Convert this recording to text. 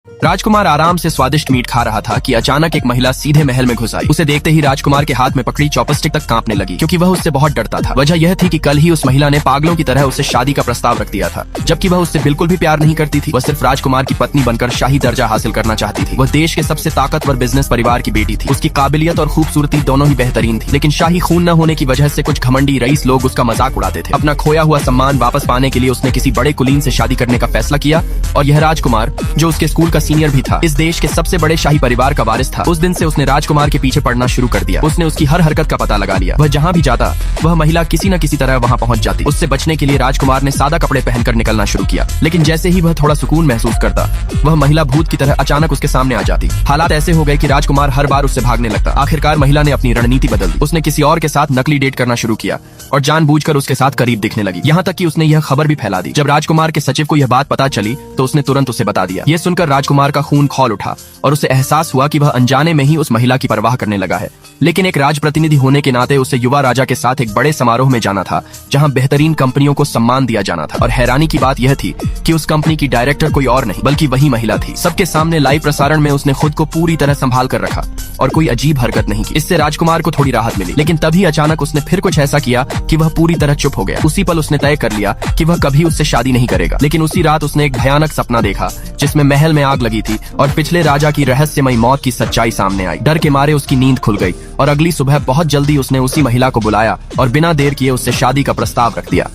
राजकुमार आराम से स्वादिष्ट मीट खा रहा था कि अचानक एक महिला सीधे महल में घुस आई। उसे देखते ही राजकुमार के हाथ में पकड़ी चॉपस्टिक तक कांपने लगी, क्योंकि वह उससे बहुत डरता था। वजह यह थी कि कल ही उस महिला ने पागलों की तरह उसे शादी का प्रस्ताव रख दिया था, जबकि वह उससे बिल्कुल भी प्यार नहीं करती थी। वह सिर्फ राजकुमार की पत्नी बनकर शाही दर्जा हासिल करना चाहती थी। वह देश के सबसे ताकतवर बिजनेस परिवार की बेटी थी। उसकी काबिलियत और खूबसूरती दोनों ही बेहतरीन थी, लेकिन शाही खून न होने की वजह से कुछ घमंडी रईस लोग उसका मजाक उड़ाते थे। अपना खोया हुआ सम्मान वापस पाने के लिए उसने किसी बड़े कुलीन से शादी करने का फैसला किया, और यह राजकुमार, जो उसके स्कूल का सीनियर भी था, इस देश के सबसे बड़े शाही परिवार का वारिस था। उस दिन से उसने राजकुमार के पीछे पड़ना शुरू कर दिया। उसने उसकी हर हरकत का पता लगा लिया। वह जहाँ भी जाता, वह महिला किसी न किसी तरह वहाँ पहुँच जाती। उससे बचने के लिए राजकुमार ने सादा कपड़े पहनकर निकलना शुरू किया, लेकिन जैसे ही वह थोड़ा सुकून महसूस करता, वह महिला भूत की तरह अचानक उसके सामने आ जाती। हालात ऐसे हो गए कि राजकुमार हर बार उससे भागने लगता। आखिरकार महिला ने अपनी रणनीति बदल दी। उसने किसी और के साथ नकली डेट करना शुरू किया और जानबूझकर उसके साथ करीब दिखने लगी। यहाँ तक कि उसने यह खबर भी फैला दी। जब राजकुमार के सचिव को यह बात पता चली तो उसने तुरंत उसे बता दिया। यह सुनकर राजकुमार का खून खौल उठा और उसे एहसास हुआ कि वह अनजाने में ही उस महिला की परवाह करने लगा है। लेकिन एक राजप्रतिनिधि होने के नाते उसे युवा राजा के साथ एक बड़े समारोह में जाना था, जहां बेहतरीन कंपनियों को सम्मान दिया जाना था। और हैरानी की बात यह थी कि उस कंपनी की डायरेक्टर कोई और नहीं बल्कि वही महिला थी। सबके सामने लाइव प्रसारण में उसने खुद को पूरी तरह संभाल कर रखा और कोई अजीब हरकत नहीं की। इससे राजकुमार को थोड़ी राहत मिली, लेकिन तभी अचानक उसने फिर कुछ ऐसा किया कि वह पूरी तरह चुप हो गया। उसी पल उसने तय कर लिया कि वह कभी उससे शादी नहीं करेगा। लेकिन उसी रात उसने एक भयानक सपना देखा, जिसमें महल में आग लगी थी और पिछले राजा की रहस्यमयी मौत की सच्चाई सामने आई। डर के मारे उसकी नींद खुल गई और अगली सुबह बहुत जल्दी उसने उसी महिला को बुलाया और बिना देर किए उससे शादी का प्रस्ताव रख दिया।